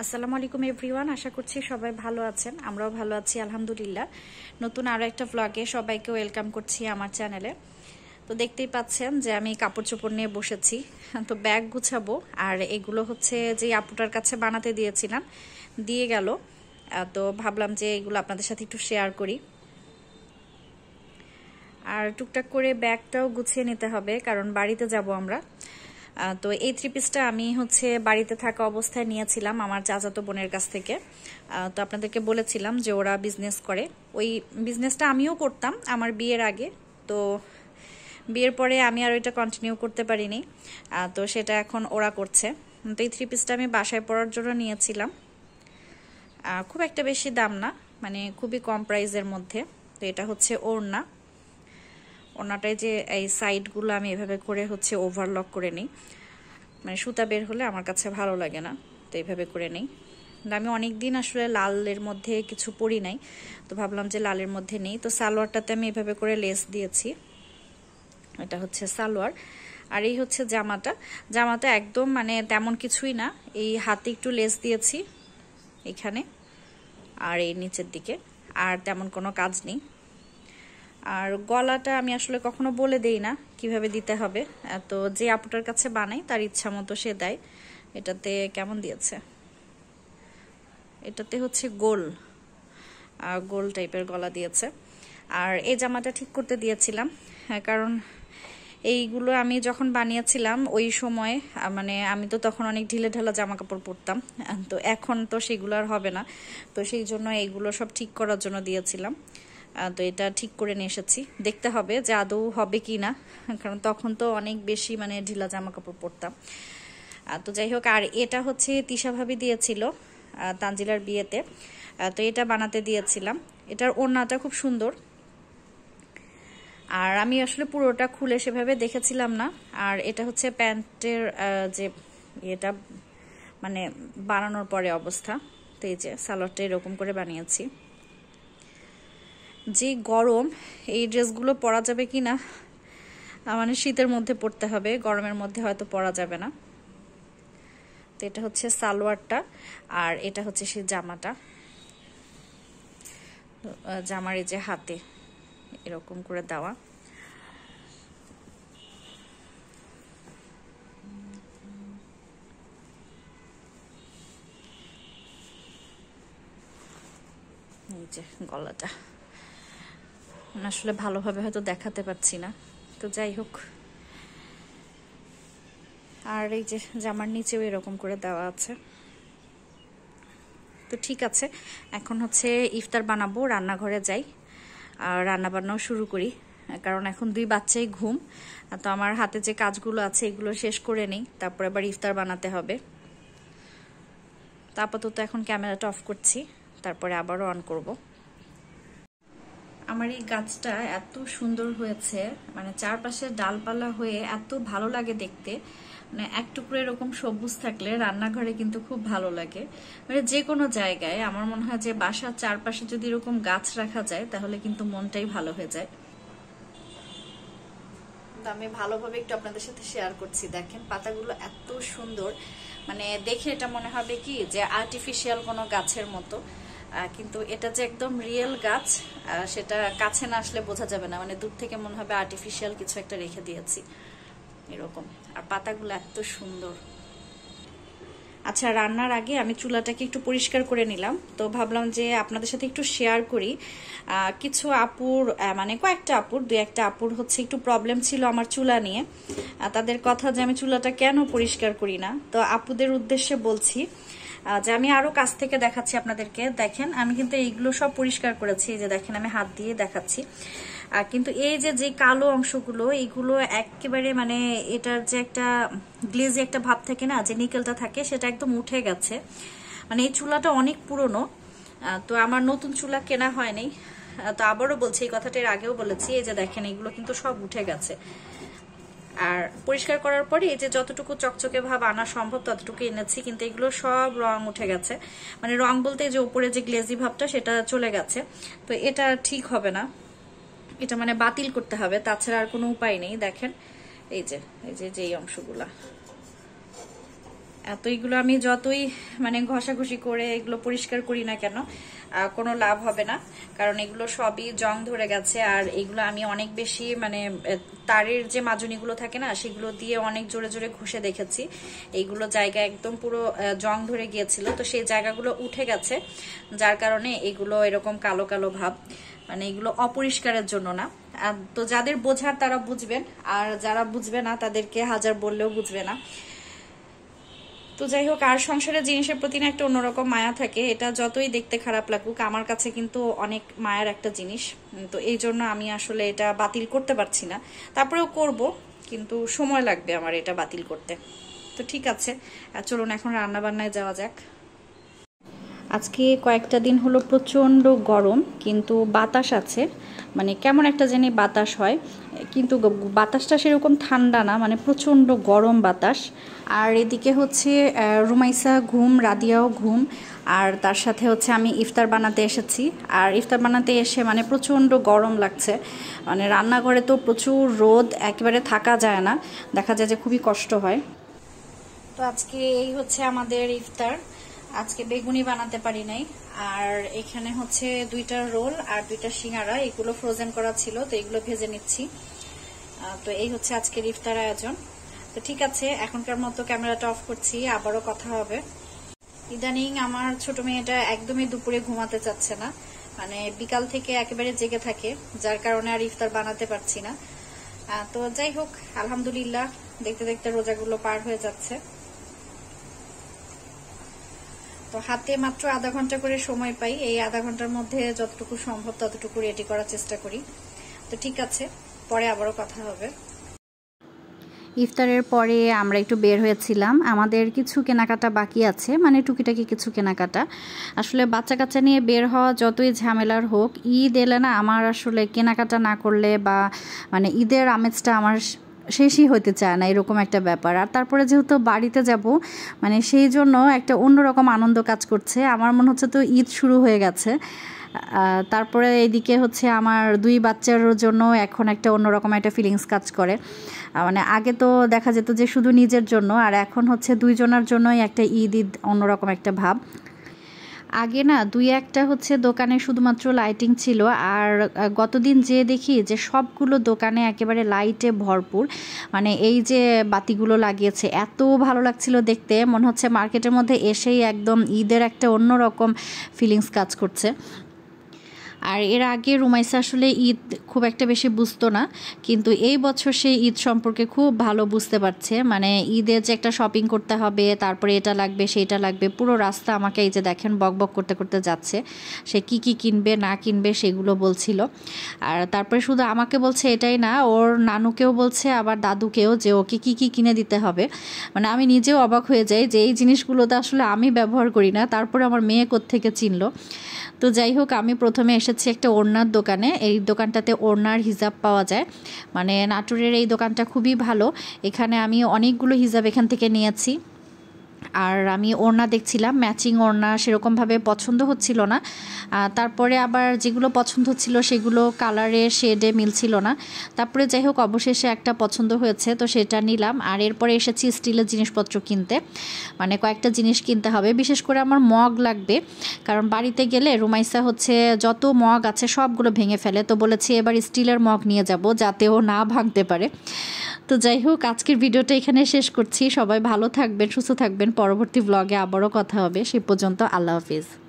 আসসালামু আলাইকুম এভরিওয়ান, আশা করছি সবাই ভালো আছেন। আমরাও ভালো আছি আলহামদুলিল্লাহ। নতুন আরো একটা ব্লগে সবাইকে ওয়েলকাম করছি আমার চ্যানেলে। তো দেখতেই পাচ্ছেন যে আমি কাপড় চোপড় নিয়ে বসেছি, তো ব্যাগ গুছাবো। আর এগুলো হচ্ছে যে আপুটার কাছে বানাতে দিয়েছিলাম, দিয়ে গেল। তো ভাবলাম যে এগুলো আপনাদের সাথে একটু শেয়ার করি। আর টুকটাক করে ব্যাগটাও গুছিয়ে নিতে হবে, কারণ বাড়িতে যাব আমরা। তো এই থ্রি পিসটা আমি হচ্ছে বাড়িতে থাকা অবস্থায় নিয়েছিলাম আমার চাচাতো বোনের কাছ থেকে। তো আপনাদেরকে বলেছিলাম যে ওরা বিজনেস করে, ওই বিজনেসটা আমিও করতাম আমার বিয়ের আগে। তো বিয়ের পরে আমি আর ওইটা কন্টিনিউ করতে পারিনি, তো সেটা এখন ওরা করছে। তো এই থ্রি পিসটা আমি বাসায় পরার জন্য নিয়েছিলাম। খুব একটা বেশি দাম না, মানে খুবই কম প্রাইসের মধ্যে। তো এটা হচ্ছে ওড়না। ওড়নাটায় যে এই সাইডগুলো আমি এভাবে করে হচ্ছে ওভারলক করে নিই, মানে সুতা বের হলে আমার কাছে ভালো লাগে না, তো এইভাবে করে নিই। আমি অনেক দিন আসলে লালের মধ্যে কিছু পরি নাই, তো ভাবলাম যে লালের মধ্যে নেই। তো সালোয়ারটাতে আমি এভাবে করে লেস দিয়েছি, এটা হচ্ছে সালোয়ার। আর এই হচ্ছে জামাটা। জামাটা একদম মানে তেমন কিছুই না, এই হাতে একটু লেস দিয়েছি এখানে আর এই নিচের দিকে, আর তেমন কোনো কাজ নেই। আর গলাটা আমি আসলে কখনো বলে দেই না কিভাবে দিতে হবে, তো যে আপুটার কাছে বানাই তার ইচ্ছা মতো সে দেয়। এটাতে কেমন দিয়েছে, এটাতে হচ্ছে গোল গোল টাইপের গলা দিয়েছে। আর এই জামাটা ঠিক করতে দিয়েছিলাম, কারণ এইগুলো আমি যখন বানিয়েছিলাম ওই সময় মানে আমি তো তখন অনেক ঢিলে ঢালা জামা কাপড় পরতাম, তো এখন তো সেগুলো আর হবে না। তো সেই জন্য এইগুলো সব ঠিক করার জন্য দিয়েছিলাম। তো এটা ঠিক করে নিয়ে এসেছি, দেখতে হবে যে আদৌ হবে কি না, কারণ তখন তো অনেক বেশি মানে ঢিলা জামা কাপড় পরতাম। তো যাই হোক, আর এটা হচ্ছে তিশা ভাবি দিয়েছিল তানজিলার বিয়েতে, তো এটা বানাতে দিয়েছিলাম। এটার ওড়নাটা খুব সুন্দর, আর আমি আসলে পুরোটা খুলে সেভাবে দেখেছিলাম না। আর এটা হচ্ছে প্যান্টের যে এটা মানে বানানোর পরে অবস্থা। তো এই যে সালোয়ারটা এরকম করে বানিয়েছি। যে গরম, এই ড্রেসগুলো পরা যাবে কি না, মানে শীতের মধ্যে পরতে হবে, গরমের মধ্যে হয়তো পরা যাবে না। তো এটা হচ্ছে সালোয়ারটা, আর এটা হচ্ছে সেই জামাটা। জামার এই যে হাতে এরকম করে দেওয়া। এই যে গলাটা আসলে ভালোভাবে হয়তো দেখাতে পাচ্ছি না, তো যাই হোক। আর এই যে জামার নিচেও এরকম করে দেওয়া আছে। তো ঠিক আছে, এখন হচ্ছে ইফতার বানাবো, রান্নাঘরে যাই আর রান্না বান্নাও শুরু করি, কারণ এখন দুই বাচ্চাই ঘুম। তো আমার হাতে যে কাজগুলো আছে এগুলো শেষ করে নেই, তারপর আবার ইফতার বানাতে হবে। তো আপাতত এখন ক্যামেরাটা অফ করছি, তারপরে আবারও অন করব। আমার এই গাছটা এত সুন্দর হয়েছে, মানে চারপাশে ডালপালা হয়ে এত ভালো লাগে দেখতে। মানে এক টুকরো এরকম সবুজ থাকলে রান্নাঘরে কিন্তু খুব ভালো লাগে, মানে যে কোনো জায়গায় আমার মনে হয় যে বাসার চারপাশে যদি এরকম গাছ রাখা যায় তাহলে কিন্তু মনটাই ভালো হয়ে যায়। আমি ভালোভাবে একটু আপনাদের সাথে শেয়ার করছি। দেখেন পাতাগুলো এত সুন্দর, মানে দেখে এটা মনে হবে কি যে আর্টিফিশিয়াল কোনো গাছের মতো, কিন্তু এটা যে একদম রিয়েল গাছ সেটা কাছে না আসলে বোঝা যাবে না, মানে দূর থেকে মনে হবে আর্টিফিশিয়াল কিছু একটা রেখে দিয়েছি এরকম। আর পাতাগুলো এত সুন্দর। আচ্ছা, রান্নার আগে আমি চুলাটাকে একটু পরিষ্কার করে নিলাম, তো ভাবলাম যে আপনাদের সাথে একটু শেয়ার করি। কিছু আপুর মানে কয়েকটা আপুর, দুই একটা আপুর হচ্ছে একটু প্রবলেম ছিল আমার চুলা নিয়ে, তাদের কথা যে আমি চুলাটা কেন পরিষ্কার করি না। তো আপুদের উদ্দেশ্যে বলছি যে আমি আরো কাছ থেকে দেখাচ্ছি আপনাদেরকে। দেখেন আমি কিন্তু এইগুলো সব পরিষ্কার করেছি, যে দেখেন আমি হাত দিয়ে দেখাচ্ছি। কিন্তু এই যে যে কালো অংশগুলো এইগুলো একেবারে মানে এটার যে একটা গ্লেজি একটা ভাব থাকে না, যে নিকেলটা থাকে, সেটা একদম উঠে গেছে। মানে এই চুলাটা অনেক পুরনো, তো আমার নতুন চুলা কেনা হয়নি। তো আবারও বলছি, এই কথাটা এর আগেও বলেছি, এই যে দেখেন এগুলো কিন্তু সব উঠে গেছে। আর পরিষ্কার করার পরে এই যে যতটুকু চকচকে ভাব আনা সম্ভব ততটুকু এনেছি, কিন্তু এগুলো সব রং উঠে গেছে। মানে রং বলতে যে উপরে যে গ্লেজি ভাবটা সেটা চলে গেছে। তো এটা ঠিক হবে না, এটা মানে বাতিল করতে হবে, তাছাড়া আর কোনো উপায় নেই। দেখেন এই যে এই অংশগুলা তো এগুলো আমি যতই মানে ঘষাঘষি করে এগুলো পরিষ্কার করি না কেন কোনো লাভ হবে না, কারণ এগুলো সবই জং ধরে গেছে। আর এগুলো আমি অনেক বেশি মানে তারের যে মাজনিগুলো থাকে না সেগুলো দিয়ে অনেক জোরে জোরে ঘষে দেখেছি, এইগুলো জায়গা একদম পুরো জং ধরে গিয়েছিল, তো সেই জায়গাগুলো উঠে গেছে, যার কারণে এগুলো এরকম কালো কালো ভাব। মানে এগুলো অপরিষ্কারের জন্য না। তো যাদের বোঝার তারা বুঝবেন, আর যারা বুঝবে না তাদেরকে হাজার বললেও বুঝবে না। তো যাই হোক, আর সংসারের জিনিসের প্রতি না একটা অন্যরকম মায়া থাকে, এটা যতই দেখতে খারাপ লাগুক আমার কাছে কিন্তু অনেক মায়ার একটা জিনিস। তো এই জন্য আমি আসলে এটা বাতিল করতে পারছি না, তারপরেও করব, কিন্তু সময় লাগবে আমার এটা বাতিল করতে। তো ঠিক আছে, চলুন এখন রান্না বান্নায় যাওয়া যাক। আজকে কয়েকটা দিন হলো প্রচণ্ড গরম, কিন্তু বাতাস আছে, মানে কেমন একটা জানি বাতাস হয়, কিন্তু বাতাসটা সেরকম ঠান্ডা না, মানে প্রচণ্ড গরম বাতাস। আর এদিকে হচ্ছে রুমাইসা ঘুম, রাদিয়াও ঘুম, আর তার সাথে হচ্ছে আমি ইফতার বানাতে এসেছি। আর ইফতার বানাতে এসে মানে প্রচণ্ড গরম লাগছে, মানে রান্নাঘরে তো প্রচুর রোদ, একেবারে থাকা যায় না, দেখা যায় যে খুবই কষ্ট হয়। তো আজকে এই হচ্ছে আমাদের ইফতার। আজকে বেগুনি বানাতে পারি নাই, আর এখানে হচ্ছে 2টা রোল আর 2টা সিঙ্গারা, এগুলো ফ্রোজেন করা ছিল, তো এগুলো ভেজে নিচ্ছি। তো এই হচ্ছে আজকের ইফতার আয়োজন। তো ঠিক আছে, এখনকার মতো ক্যামেরাটা অফ করছি, আবারও কথা হবে। ইদানিং আমার ছোট মেয়েটা একদমই দুপুরে ঘুমাতে চাচ্ছে না, মানে বিকাল থেকে একেবারে জেগে থাকে, যার কারণে আর ইফতার বানাতে পারছি না। তো যাই হোক, আলহামদুলিল্লাহ দেখতে দেখতে রোজাগুলো পার হয়ে যাচ্ছে। তো হাতে মাত্র আধা ঘন্টা করে সময় পাই, এই আধা ঘন্টার মধ্যে যতটুকু সম্ভব ততটুকু রেডি করার চেষ্টা করি। তো ঠিক আছে, পরে আবারও কথা হবে। ইফতারের পরে আমরা একটু বের হয়েছিলাম, আমাদের কিছু কেনাকাটা বাকি আছে, মানে টুকিটাকি কিছু কেনাকাটা। আসলে বাচ্চা কাচ্চা নিয়ে বের হওয়া যতই ঝামেলার হোক, ঈদ এলে না আমার আসলে কেনাকাটা না করলে বা মানে ঈদের আমেজটা আমার শেষই হতে চায় না, এরকম একটা ব্যাপার। আর তারপরে যেহেতু বাড়িতে যাব, মানে সেই জন্য একটা অন্যরকম আনন্দ কাজ করছে, আমার মনে হচ্ছে তো ঈদ শুরু হয়ে গেছে। তারপরে এইদিকে হচ্ছে আমার 2 বাচ্চার জন্য এখন একটা অন্যরকম একটা ফিলিংস কাজ করে, মানে আগে তো দেখা যেত যে শুধু নিজের জন্য, আর এখন হচ্ছে 2 জনের জন্যই একটা ঈদ ঈদ অন্যরকম একটা ভাব। আগে না 2-1টা হচ্ছে দোকানে শুধুমাত্র লাইটিং ছিল, আর গতদিন যে দেখি যে সবগুলো দোকানে একেবারে লাইটে ভরপুর, মানে এই যে বাতিগুলো লাগিয়েছে এত ভালো লাগছিল দেখতে, মনে হচ্ছে মার্কেটের মধ্যে এসেই একদম ঈদের একটা অন্যরকম ফিলিংস কাজ করছে। আর এর আগে রুমাইসা আসলে ঈদ খুব একটা বেশি বুঝতো না, কিন্তু এই বছর সে ঈদ সম্পর্কে খুব ভালো বুঝতে পারছে, মানে ঈদে যে একটা শপিং করতে হবে, তারপরে এটা লাগবে সেটা লাগবে, পুরো রাস্তা আমাকে এই যে দেখেন বকবক করতে করতে যাচ্ছে, সে কি কি কিনবে না কিনবে সেগুলো বলছিল। আর তারপরে শুধু আমাকে বলছে এটাই না, ওর নানুকেও বলছে, আবার দাদুকেও, যে ওকে কি কি কিনে দিতে হবে। মানে আমি নিজেও অবাক হয়ে যাই যে এই জিনিসগুলো তো আসলে আমি ব্যবহার করি না, তারপরে আমার মেয়ে কোত্থেকে চিনলো। তো যাই হোক, আমি প্রথমে এসেছি একটা ওড়নার দোকানে, এই দোকানটাতে ওড়নার হিজাব পাওয়া যায়, মানে নাটোরের এই দোকানটা খুবই ভালো, এখানে আমি অনেকগুলো হিজাব এখান থেকে নিয়েছি। আর আমি ওড়না দেখছিলাম, ম্যাচিং ওড়না সেরকমভাবে পছন্দ হচ্ছিল না, তারপরে আবার যেগুলো পছন্দ হচ্ছিল সেগুলো কালারে শেডে মিলছিল না, তারপরে যাই হোক অবশেষে একটা পছন্দ হয়েছে, তো সেটা নিলাম। আর এরপরে এসেছি স্টিলের জিনিসপত্র কিনতে, মানে কয়েকটা জিনিস কিনতে হবে, বিশেষ করে আমার মগ লাগবে, কারণ বাড়িতে গেলে রুমাইসা হচ্ছে যত মগ আছে সবগুলো ভেঙে ফেলে, তো বলেছি এবার স্টিলের মগ নিয়ে যাব যাতে ও না ভাঙতে পারে। তো যাই হোক, আজকের ভিডিওটা এখানে শেষ করছি, সবাই ভালো থাকবেন, সুস্থ থাকবেন, পরবর্তী ব্লগে আবারও কথা হবে, সে পর্যন্ত আল্লাহ হাফিজ।